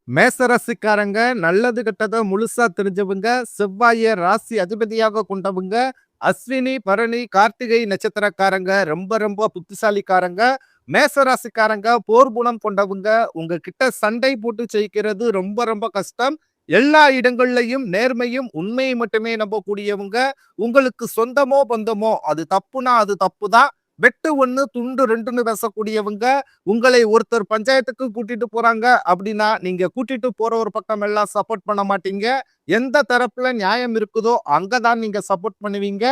மேசராசிக்காரங்க நல்லது கெட்டத முழுசா தெரிஞ்சவங்க, செவ்வாய ராசி அதிபதியாக கொண்டவங்க, அஸ்வினி, பரணி, கார்த்திகை நட்சத்திரக்காரங்க ரொம்ப ரொம்ப புத்திசாலிக்காரங்க. மேசராசிக்காரங்க போர் குணம் கொண்டவங்க. உங்ககிட்ட சண்டை போட்டு ஜெயிக்கிறது ரொம்ப ரொம்ப கஷ்டம். எல்லா இடங்கள்லயும் நேர்மையும், உண்மையை மட்டுமே நம்பக்கூடியவங்க. உங்களுக்கு சொந்தமோ, பந்தமோ அது தப்புனா அது தப்புதான். வெட்டு 1 துண்டு 2ன்னு பேசக்கூடியவங்க. உங்களை ஒருத்தர் பஞ்சாயத்துக்கு கூட்டிட்டு போறாங்க அப்படின்னா, நீங்க கூட்டிட்டு போற ஒரு பக்கம் எல்லாம் சப்போர்ட் பண்ண மாட்டீங்க. எந்த தரப்புல நியாயம் இருக்குதோ அங்க தான் நீங்க சப்போர்ட் பண்ணுவீங்க.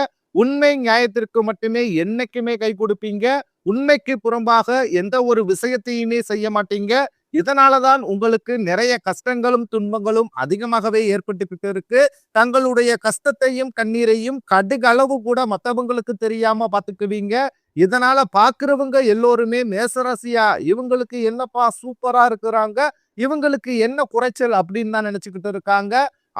உண்மை நியாயத்திற்கு மட்டுமே என்னைக்குமே கை கொடுப்பீங்க. உண்மைக்கு புறம்பாக எந்த ஒரு விஷயத்தையுமே செய்ய மாட்டீங்க. இதனால தான் உங்களுக்கு நிறைய கஷ்டங்களும், துன்பங்களும் அதிகமாகவே ஏற்பட்டுக்கிட்டு இருக்கு. தங்களுடைய கஷ்டத்தையும், கண்ணீரையும் கடுகளவு கூட மத்தவங்களுக்கு தெரியாம பார்த்துக்குவீங்க. இதனால பார்க்கிறவங்க எல்லோருமே மேசராசியா இவங்களுக்கு என்னப்பா சூப்பரா இருக்கிறாங்க, இவங்களுக்கு என்ன குறைச்சல் அப்படின்னு தான் நினைச்சுக்கிட்டு இருக்காங்க.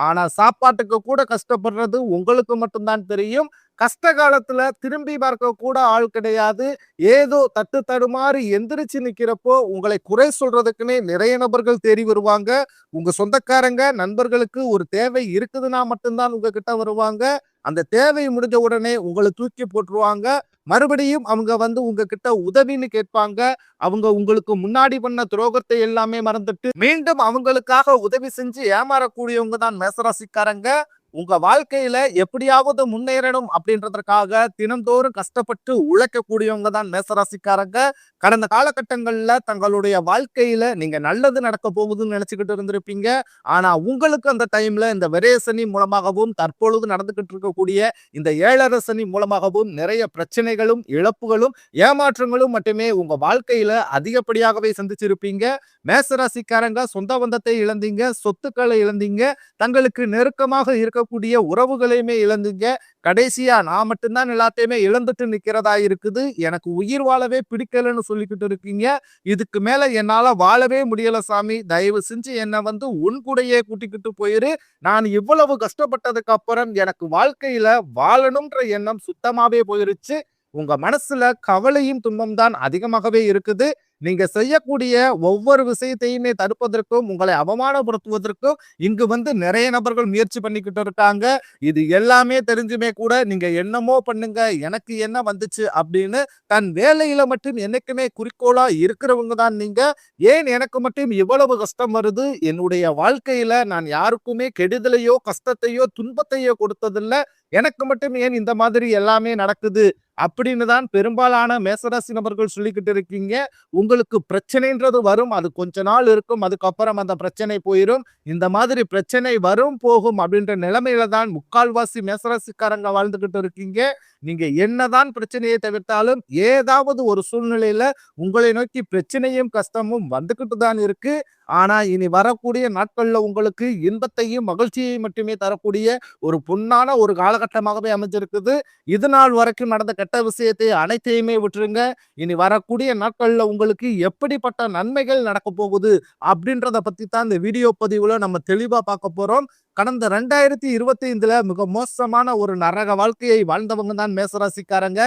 ஆனா சாப்பாட்டுக்கு கூட கஷ்டப்படுறது உங்களுக்கு மட்டும்தான் தெரியும். கஷ்ட காலத்துல திரும்பி பார்க்க கூட ஆள் கிடையாது. ஏதோ தட்டு தடுமாறி எந்திரிச்சு நிக்கிறப்போ உங்களை குறை சொல்றதுக்குன்னே நிறைய நபர்கள் தேடி வருவாங்க. உங்க சொந்தக்காரங்க நண்பர்களுக்கு ஒரு தேவை இருக்குதுன்னா மட்டும்தான் உங்ககிட்ட வருவாங்க. அந்த தேவை முடிஞ்ச உடனே உங்களை தூக்கி போட்டுருவாங்க. மறுபடியும் அவங்க வந்து உங்ககிட்ட உதவின்னு கேட்பாங்க. அவங்க உங்களுக்கு முன்னாடி பண்ண துரோகத்தை எல்லாமே மறந்துட்டு மீண்டும் அவங்களுக்காக உதவி செஞ்சு ஏமாறக்கூடியவங்க தான் மேசராசிக்காரங்க. உங்க வாழ்க்கையில எப்படியாவது முன்னேறணும் அப்படின்றதற்காக தினந்தோறும் கஷ்டப்பட்டு உழைக்கக்கூடியவங்க தான் மேசராசிக்காரங்க. கடந்த காலகட்டங்கள்ல தங்களுடைய வாழ்க்கையில நீங்க நல்லது நடக்க போகுதுன்னு நினைச்சுக்கிட்டு இருந்திருப்பீங்க. ஆனா உங்களுக்கு அந்த டைம்ல இந்த விரய சனி மூலமாகவும் தற்பொழுது நடந்துகிட்டு இருக்கக்கூடிய இந்த 7 சனி மூலமாகவும் நிறைய பிரச்சனைகளும், இழப்புகளும், ஏமாற்றங்களும் மட்டுமே உங்க வாழ்க்கையில அதிகப்படியாகவே சந்திச்சிருப்பீங்க. மேசராசிக்காரங்க சொந்த பந்தத்தை இழந்தீங்க, சொத்துக்களை இழந்தீங்க, தங்களுக்கு நெருக்கமாக இருக்கக்கூடிய உறவுகளையுமே இழந்தீங்க. கடைசியா நான் மட்டும்தான் எல்லாத்தையுமே இழந்துட்டு நிக்கிறதா இருக்குது. எனக்கு உயிர் வாழவே பிடிக்கலன்னு சொல்லிக்கிட்டு இருக்கீங்க. இதுக்கு மேல என்னால வாழவே முடியல சாமி. தயவு செஞ்சு என்ன வந்து உன் கூடயே கூட்டிக்கிட்டு போயிரு. நான் இவ்வளவு கஷ்டப்பட்டதுக்கு அப்புறம் எனக்கு வாழ்க்கையில வாழணும்ன்ற எண்ணம் சுத்தமாவே போயிருச்சு. உங்க மனசுல கவலையும் துன்பம் தான் அதிகமாகவே இருக்குது. நீங்க செய்யக்கூடிய ஒவ்வொரு விஷயத்தையுமே தடுப்பதற்கும், உங்களை அவமானப்படுத்துவதற்கும் இங்கு வந்து நிறைய நபர்கள் முயற்சி பண்ணிக்கிட்டு இருக்காங்க. இது எல்லாமே தெரிஞ்சுமே கூட நீங்க என்னமோ பண்ணுங்க, எனக்கு என்ன வந்துச்சு அப்படின்னு தன் வேலையில மட்டும் என்னைக்குமே குறிக்கோளா இருக்கிறவங்க தான் நீங்க. ஏன் எனக்கு மட்டும் இவ்வளவு கஷ்டம் வருது? என்னுடைய வாழ்க்கையில நான் யாருக்குமே கெடுதலையோ, கஷ்டத்தையோ, துன்பத்தையோ கொடுத்ததில்ல. எனக்கு மட்டும் ஏன் இந்த மாதிரி எல்லாமே நடக்குது? அப்படின்னு தான் பெரும்பாலான மேசராசி நபர்கள் சொல்லிக்கிட்டு இருக்கீங்க. உங்களுக்கு பிரச்சனைன்றது வரும். அது கொஞ்ச நாள் இருக்கும். அதுக்கப்புறம் அந்த பிரச்சனை போயிரும். இந்த மாதிரி பிரச்சனை வரும், போகும் அப்படின்ற நிலைமையில தான் முக்கால்வாசி மேசராசிக்காரங்க வாழ்ந்துகிட்டு இருக்கீங்க. நீங்க என்னதான் பிரச்சனையை தவிர்த்தாலும் ஏதாவது ஒரு சூழ்நிலையில உங்களை நோக்கி பிரச்சனையும், கஷ்டமும் வந்துகிட்டு தான் இருக்கு. ஆனா இனி வரக்கூடிய நாட்கள்ல உங்களுக்கு இன்பத்தையும், மகிழ்ச்சியையும் மட்டுமே தரக்கூடிய ஒரு பொன்னான ஒரு காலகட்டமாகவே அமைஞ்சிருக்குது. இது நாள் வரைக்கும் நடந்த கெட்ட விஷயத்தை அனைத்தையுமே விட்டுருங்க. இனி வரக்கூடிய நாட்கள்ல உங்களுக்கு எப்படிப்பட்ட நன்மைகள் நடக்க போகுது அப்படின்றத பத்தி தான் இந்த வீடியோ பதிவுல நம்ம தெளிவா பார்க்க போறோம். கடந்த 2025ல மிக மோசமான ஒரு நரக வாழ்க்கையை வாழ்ந்தவங்க தான் மேசராசிக்காரங்க.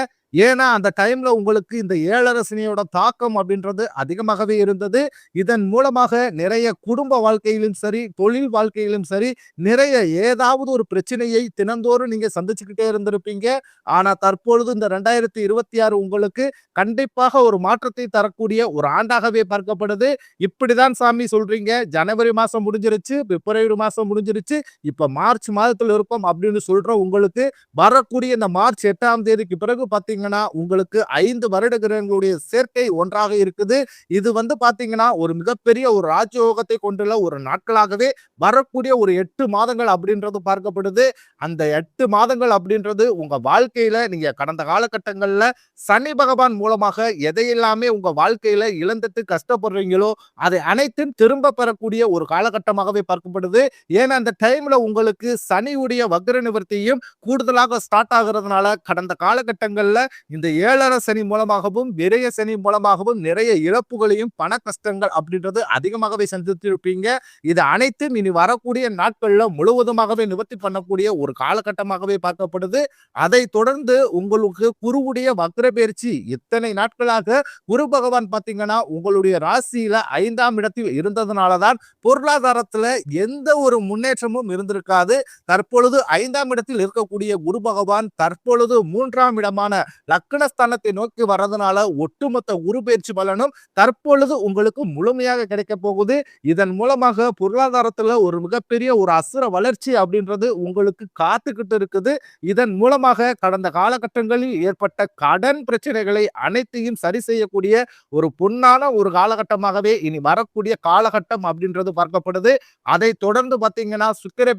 ஏன்னா அந்த டைம்ல உங்களுக்கு இந்த 7 சனியோட தாக்கம் அப்படின்றது அதிகமாகவே இருந்தது. இதன் மூலமாக நிறைய குடும்ப வாழ்க்கையிலும் சரி, தொழில் வாழ்க்கையிலும் சரி, நிறைய ஏதாவது ஒரு பிரச்சனையை தினந்தோறும் நீங்க சந்திச்சுக்கிட்டே இருந்திருப்பீங்க. ஆனா தற்பொழுது இந்த 2026 உங்களுக்கு கண்டிப்பாக ஒரு மாற்றத்தை தரக்கூடிய ஒரு ஆண்டாகவே பார்க்கப்படுது. இப்படிதான் சாமி சொல்றீங்க, ஜனவரி மாசம் முடிஞ்சிருச்சு, பிப்ரவரி மாசம் முடிஞ்சிருச்சு, இப்ப மார்ச் மாதத்துல இருக்கோம் அப்படின்னு சொல்ற உங்களுக்கு வரக்கூடிய இந்த மார்ச் 8ஆம் தேதிக்கு பிறகு பாத்தீங்கன்னா உங்களுக்கு 5 வருட கிரகங்களுடைய சேர்க்கை ஒன்றாக இருக்குது. இது வந்து பாத்தீங்கன்னா ஒரு மிகப்பெரிய ஒரு ராஜயோகத்தை கொண்டுள்ள ஒரு நாட்களாகவே வரக்கூடிய ஒரு 8 மாதங்கள் அப்படின்றது பார்க்கப்படுது. அந்த 8 மாதங்கள் அப்படின்றது உங்க வாழ்க்கையில நீங்க கடந்த காலகட்டங்கள்ல சனி பகவான் மூலமாக எதையெல்லாமே உங்க வாழ்க்கையில இழந்துட்டு கஷ்டப்படுறீங்களோ அதை அனைத்தும் திரும்ப பெறக்கூடிய ஒரு காலகட்டமாகவே பார்க்கப்படுது. ஏன்னா அந்த டைம்ல உங்களுக்கு சனியுடைய வக்ர நிவர்த்தியும் கூடுதலாக ஸ்டார்ட் ஆகுறதுனால கடந்த காலகட்டங்கள்ல இந்த 7.5 சனி மூலமாகவும், விரய சனி மூலமாகவும் நிறைய இழப்புகளையும், பண கஷ்டங்கள் அப்படின்றது அதிகமாகவே சந்தித்திருப்பீங்க. இது அனைத்தும் இனி வரக்கூடிய நாட்கள்ல முழுவதுமாகவே நிவர்த்தி பண்ணக்கூடிய ஒரு காலகட்டமாகவே பார்க்கப்படுது. அதைத் தொடர்ந்து உங்களுக்கு குருவுடைய வக்ர பெயர்ச்சி இத்தனை நாட்களாக குரு பகவான் பார்த்தீங்கன்னா, உங்களுடைய ராசியில 5ஆம் இடத்தில் இருந்ததுனால தான் பொருளாதாரத்துல எந்த ஒரு முன்னேற்றமும் இருந்திருக்காது. தற்பொழுது 5ஆம் இடத்தில் இருக்கக்கூடிய குரு பகவான் தற்பொழுது 3ஆம் இடமான லக்னஸ்தானத்தை நோக்கி வர்றதுனால ஒட்டுமொத்த குரு பெயர்ச்சி பலனும் தற்பொழுது உங்களுக்கு முழுமையாக கிடைக்க போகுது. இதன் மூலமாக பொருளாதாரத்துல ஒரு மிகப்பெரிய ஒரு அசுர வளர்ச்சி அப்படின்றது உங்களுக்கு காத்துக்கிட்டு இருக்குது. இதன் மூலமாக கடந்த காலகட்டங்களில் ஏற்பட்ட கடன் பிரச்சனைகளை அனைத்தையும் சரி செய்யக்கூடிய ஒரு பொன்னான ஒரு காலகட்டமாகவே இனி வரக்கூடிய காலகட்டம் அப்படின்றது பார்க்கப்படுது. அதை தொடர்ந்து பார்த்தீங்கன்னா சுக்கிர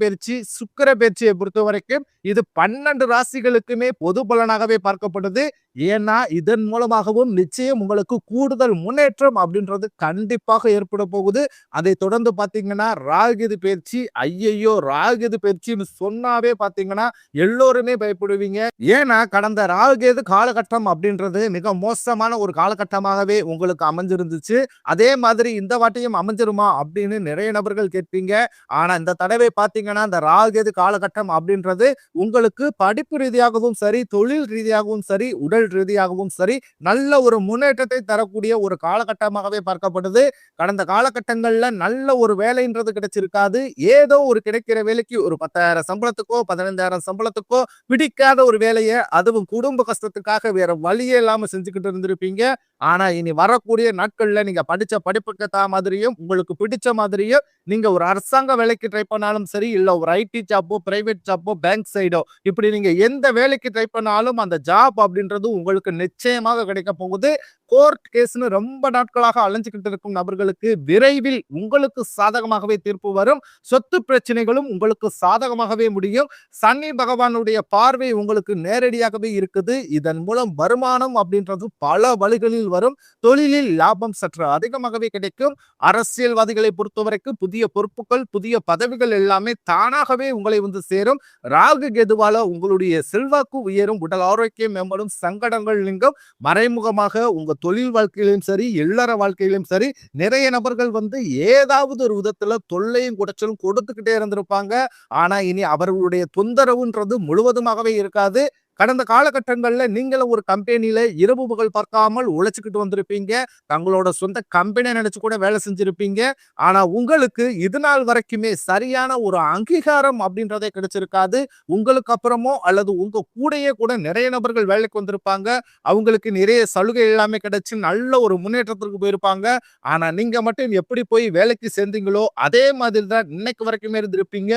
பெயர்ச்சியை பொறுத்த வரைக்கும் இது 12 ராசிகளுக்குமே பொது பலனாகவே பார்க்கப்படுது. ஏன்னா இதன் மூலமாகவும் நிச்சயம் உங்களுக்கு கூடுதல் முன்னேற்றம் அப்படின்றது கண்டிப்பாக ஏற்பட போகுது. அதை தொடர்ந்து பார்த்தீங்கன்னா ராகுகேது பெயர்ச்சி, ஐயையோ ராகுகேது பெயர்ச்சின்னு சொன்னாவே பார்த்தீங்கன்னா எல்லோருமே பயப்படுவீங்க. ஏன்னா கடந்த ராகுகேது காலகட்டம் அப்படின்றது மிக மோசமான ஒரு காலகட்டமாகவே உங்களுக்கு அமைஞ்சிருந்துச்சு. அதே மாதிரி இந்த வாட்டியும் அமைஞ்சிருமா அப்படின்னு நிறைய நபர்கள் கேட்பீங்க. ஆனா இந்த தடவை பார்த்தீங்கன்னா இந்த ராகுகேது காலகட்டம் அப்படின்றது உங்களுக்கு படிப்பு ரீதியாகவும் சரி, தொழில் ரீதியாகவும் சரி, உடல் ரீதியாகவும் சரி நல்ல ஒரு முன்னேற்றத்தை தரக்கூடிய ஒரு காலகட்டமாகவே பார்க்கப்படுது. கடந்த காலகட்டங்கள்ல நல்ல ஒரு வேலைன்றது கிடைச்சிருக்காது. ஏதோ ஒரு கிடைக்கிற வேலைக்கு ஒரு 10,000 சம்பளத்துக்கோ 15,000 சம்பளத்துக்கோ பிடிக்காத ஒரு வேலையை, அதுவும் குடும்ப கஷ்டத்துக்காக வேற வழியே இல்லாம செஞ்சுக்கிட்டு இருந்திருப்பீங்க. ஆனா இனி வரக்கூடிய நாட்கள்ல நீங்க படிச்ச படிப்புக்கு ஏத்த மாதிரியும் உங்களுக்கு பிடிச்ச மாதிரியும் நீங்க ஒரு அரசாங்க வேலைக்கு ட்ரை பண்ணாலும் சரி, இல்ல ஒரு ஐடி ஜாப்போ, பிரைவேட் ஜாப்போ, பேங்க் சைடோ இப்படி நீங்க எந்த வேலைக்கு ட்ரை பண்ணாலும் அந்த ஜாப் அப்படின்றது உங்களுக்கு நிச்சயமாக கிடைக்க போகுது. கோர்ட் கேஸ்னு ரொம்ப நாட்களாக அலைஞ்சுக்கிட்டு இருக்கும் நபர்களுக்கு விரைவில் உங்களுக்கு சாதகமாகவே தீர்ப்பு வரும். சொத்து பிரச்சனைகளும் உங்களுக்கு சாதகமாகவே முடியும். சனி பகவானுடைய பார்வை உங்களுக்கு நேரடியாகவே இருக்குது. இதன் மூலம் வருமானம் அப்படின்றது பல வழிகளில் வரும். தொழிலில் லாபம் சற்று அதிகமாகவே கிடைக்கும். அரசியல்வாதிகளை பொறுத்தவரைக்கும் புதிய பொறுப்புகள், புதிய பதவிகள் எல்லாமே தானாகவே உங்களை வந்து சேரும். ராகு கேதுவால உங்களுடைய செல்வாக்கு உயரும், உடல் ஆரோக்கியம் மேம்படும், சங்கடங்கள் நீங்கும். மறைமுகமாக உங்க தொழில் வாழ்க்கையிலும் சரி, இல்லற வாழ்க்கையிலும் சரி நிறைய நபர்கள் வந்து ஏதாவது ஒரு விதத்துல தொல்லையும் குடைச்சலும் கொடுத்துக்கிட்டே இருந்திருப்பாங்க. ஆனா இனி அவர்களுடைய தொந்தரவுன்றது முழுவதுமாகவே இருக்காது. கடந்த காலகட்டங்கள்ல நீங்களும் ஒரு கம்பெனியில இரவு பகல் பார்க்காமல் உழைச்சுக்கிட்டு வந்திருப்பீங்க. தங்களோட சொந்த கம்பெனி நினைச்சு கூட வேலை செஞ்சிருப்பீங்க. ஆனா உங்களுக்கு இது நாள் வரைக்குமே சரியான ஒரு அங்கீகாரம் அப்படின்றதே கிடைச்சிருக்காது. உங்களுக்கு அப்புறமோ அல்லது உங்க கூடயே கூட நிறைய நபர்கள் வேலைக்கு வந்திருப்பாங்க. அவங்களுக்கு நிறைய சலுகை எல்லாமே கிடைச்சு நல்ல ஒரு முன்னேற்றத்திற்கு போயிருப்பாங்க. ஆனா நீங்க மட்டும் எப்படி போய் வேலைக்கு சேர்ந்தீங்களோ அதே மாதிரி தான் இன்னைக்கு வரைக்குமே இருந்திருப்பீங்க.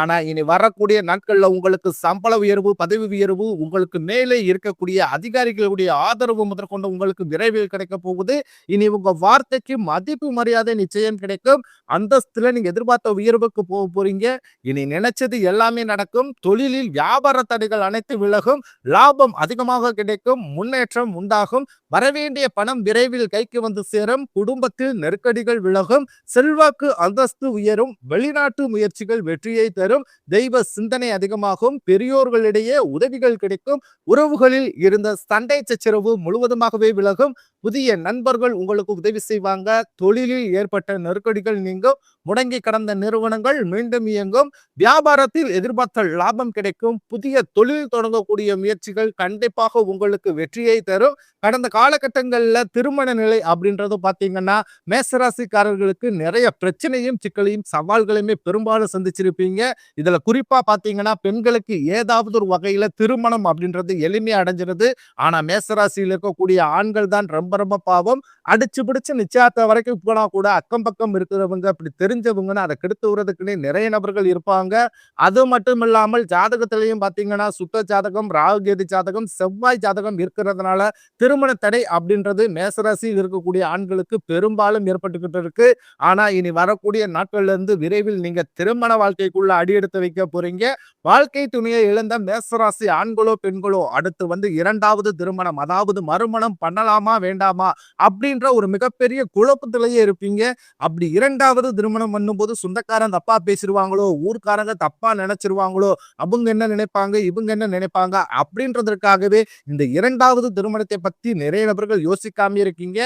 ஆனா இனி வரக்கூடிய நாட்கள்ல உங்களுக்கு சம்பள உயர்வு, பதவி உயர்வு, உங்களுக்கு மேலே இருக்கக்கூடிய அதிகாரிகளுடைய ஆதரவு முதற்கொண்டு உங்களுக்கு விரைவில் கிடைக்க போகுது. இனி உங்க வார்த்தைக்கு மதிப்பு மரியாதை நிச்சயம் கிடைக்கும். அந்தஸ்துல நீங்க எதிர்பார்த்த உயர்வுக்கு போக போறீங்க. இனி நினைச்சது எல்லாமே நடக்கும். தொழிலில் வியாபார தடைகள் அனைத்து விலகும். லாபம் அதிகமாக கிடைக்கும். முன்னேற்றம் உண்டாகும். வரவேண்டிய பணம் விரைவில் கைக்கு வந்து சேரும். குடும்பத்தில் நெருக்கடிகள் விலகும். செல்வாக்கு அந்தஸ்து உயரும். வெளிநாட்டு முயற்சிகள் வெற்றியை தரும். தெய்வ சிந்தனை அதிகமாகும். பெரியோர்களிடையே உதவிகள் கிடைக்கும். உறவுகளில் இருந்த சண்டை சச்சரவு முழுவதுமாகவே விலகும். புதிய நண்பர்கள் உங்களுக்கு உதவி செய்வாங்க. தொழிலில் ஏற்பட்ட நெருக்கடிகள் நீங்கும். முடங்கி கடந்த நிறுவனங்கள் மீண்டும் இயங்கும். வியாபாரத்தில் எதிர்பார்த்த லாபம் கிடைக்கும். புதிய தொழில் தொடங்கக்கூடிய முயற்சிகள் கண்டிப்பாக உங்களுக்கு வெற்றியை தரும். கடந்த காலகட்டங்கள்ல திருமண நிலை அப்படின்றது பாத்தீங்கன்னா மேசராசிக்காரர்களுக்கு நிறைய பிரச்சனையும் சிக்கலையும் சவால்களையுமே பெரும்பாலும் சந்திச்சிருப்பீங்க. இதுல குறிப்பா பாத்தீங்கன்னா பெண்களுக்கு ஏதாவது ஒரு வகையில திருமணம் அப்படின்றது எளிமையா அடைஞ்சிருது. ஆனா மேசராசியில் இருக்கக்கூடிய ஆண்கள் தான் ரொம்ப ரொம்ப பாவம். அடிச்சு பிடிச்சு நிச்சயத்த வரைக்கும் போனா கூட அக்கம் பக்கம் இருக்கிறவங்க அப்படி தெரிஞ்சவங்கன்னு அதை கெடுத்து விடுறதுக்குன்னே நிறைய நபர்கள் இருப்பாங்க. அது மட்டும் இல்லாமல் ஜாதகத்திலையும் பாத்தீங்கன்னா சுத்த ஜாதகம், ராகுகேது ஜாதகம், செவ்வாய் ஜாதகம் இருக்கிறதுனால திருமண தடை அப்படின்றது மேசராசியில் இருக்கக்கூடிய ஆண்களுக்கு பெரும்பாலும் ஏற்பட்டுக்கிட்டு இருக்கு. ஆனா இனி வரக்கூடிய நாட்கள்ல இருந்து விரைவில் நீங்க திருமண வாழ்க்கைக்குள்ள அடியெடுத்து வைக்க போறீங்க. வாழ்க்கை துணையை இழந்த மேசராசி ஆண்களோ பெண்களோ அடுத்து வந்து 2வது திருமணம், அதாவது மறுமணம் பண்ணலாமா வேண்டாமா வேண்டாமா அப்படின்ற ஒரு மிகப்பெரிய குழப்பத்திலேயே இருப்பீங்க. அப்படி 2வது திருமணம் பண்ணும்போது சொந்தக்காரன் தப்பா பேசிருவாங்களோ, ஊர்க்காரங்க தப்பா நினைச்சிருவாங்களோ, அவங்க என்ன நினைப்பாங்க, இவங்க என்ன நினைப்பாங்க அப்படின்றதற்காகவே இந்த 2வது திருமணத்தை பத்தி நிறைய நபர்கள் யோசிக்காம இருக்கீங்க.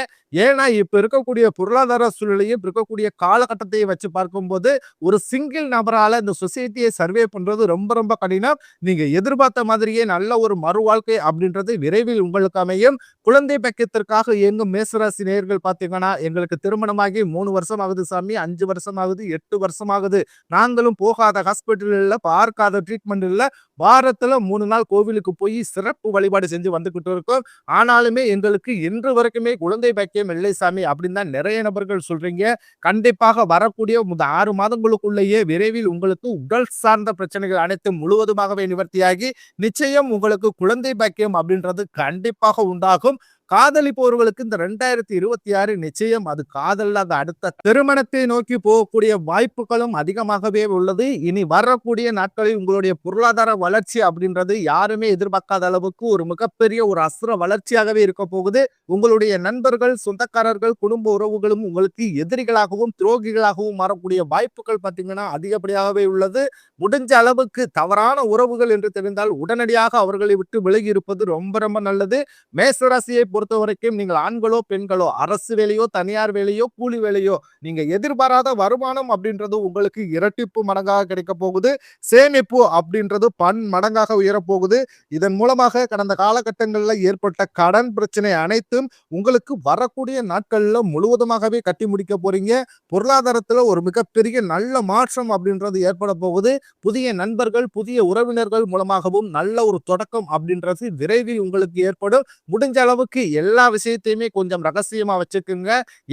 ஏன்னா, இப்ப இருக்கக்கூடிய பொருளாதார சூழ்நிலையும், இப்ப இருக்கக்கூடிய காலகட்டத்தையும் வச்சு பார்க்கும்போது, ஒரு சிங்கிள் நபரால இந்த சொசைட்டிய சர்வே பண்றது ரொம்ப ரொம்ப கடினம். நீங்க எதிர்பார்த்த மாதிரியே நல்ல ஒரு மறுவாழ்க்கை அப்படின்றது விரைவில் உங்களுக்கு அமையும். குழந்தை பாக்கியத்திற்காக இயங்கும் மேசராசி நேயர்கள் பார்த்தீங்கன்னா, எங்களுக்கு திருமணமாகி 3 வருஷம் ஆகுது சாமி, 5 வருஷம் ஆகுது, 8 வருஷம் ஆகுது. நாங்களும் போகாத ஹாஸ்பிட்டல் இல்ல, பார்க்காத ட்ரீட்மெண்ட் இல்ல. வாரத்துல 3 நாள் கோவிலுக்கு போய் சிறப்பு வழிபாடு செஞ்சு வந்துகிட்டு இருக்கோம். ஆனாலுமே எங்களுக்கு இன்று வரைக்குமே குழந்தை பாக்கியம் இல்லை சாமி அப்படின்னு தான் நிறைய நபர்கள் சொல்றீங்க. கண்டிப்பாக வரக்கூடிய இந்த 6 மாதங்களுக்குள்ளேயே விரைவில் உங்களுக்கு உடல் சார்ந்த பிரச்சனைகள் அனைத்தும் முழுவதுமாகவே நிவர்த்தியாகி, நிச்சயம் உங்களுக்கு குழந்தை பாக்கியம் அப்படின்றது கண்டிப்பாக உண்டாகும். காதலிப்பவர்களுக்கு இந்த 2026 நிச்சயம் அது காதல்ல அது அடுத்த திருமணத்தை நோக்கி போகக்கூடிய வாய்ப்புகளும் அதிகமாகவே உள்ளது. இனி வரக்கூடிய நாட்களில் உங்களுடைய பொருளாதார வளர்ச்சி அப்படின்றது யாருமே எதிர்பார்க்காத அளவுக்கு ஒரு மிகப்பெரிய ஒரு அசுர வளர்ச்சியாகவே இருக்க போகுது. உங்களுடைய நண்பர்கள், சொந்தக்காரர்கள், குடும்ப உறவுகளும் உங்களுக்கு எதிரிகளாகவும், துரோகிகளாகவும் மாறக்கூடிய வாய்ப்புகள் பார்த்தீங்கன்னா அதிகப்படியாகவே உள்ளது. முடிஞ்ச அளவுக்கு தவறான உறவுகள் என்று தெரிந்தால் உடனடியாக அவர்களை விட்டு விலகி இருப்பது ரொம்ப ரொம்ப நல்லது. மேசராசியை பொறுத்தவரைக்கும் நீங்கள் ஆண்களோ, பெண்களோ, அரசு வேலையோ, தனியார் வேலையோ, கூலி வேலையோ, நீங்க எதிர்பாராத வருமானம் அப்படின்றது உங்களுக்கு இரட்டிப்பு மடங்காக கிடைக்க போகுது. சேமிப்பு அப்படின்றது பன்மடங்காக உயரப்போகுது. இதன் மூலமாக கடந்த காலகட்டங்கள்ல ஏற்பட்ட கடன் பிரச்சனை அனைத்தும் உங்களுக்கு வரக்கூடிய நாட்கள்ல முழுவதுமாகவே கட்டி முடிக்க போறீங்க. பொருளாதாரத்துல ஒரு மிகப்பெரிய நல்ல மாற்றம் அப்படின்றது ஏற்பட போகுது. புதிய நண்பர்கள், புதிய உறவினர்கள் மூலமாகவும் நல்ல ஒரு தொடக்கம் அப்படின்றது விரைவில் உங்களுக்கு ஏற்படும். முடிஞ்ச அளவுக்கு எல்லா விஷயத்தையுமே கொஞ்சம் ரகசியமா வச்சுக்குங்க.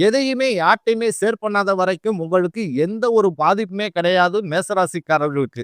எதையுமே யார்ட்டையுமே ஷேர் பண்ணாத வரைக்கும் உங்களுக்கு எந்த ஒரு பாதிப்புமே கிடையாது மேசராசிக்காரர்களுக்கு.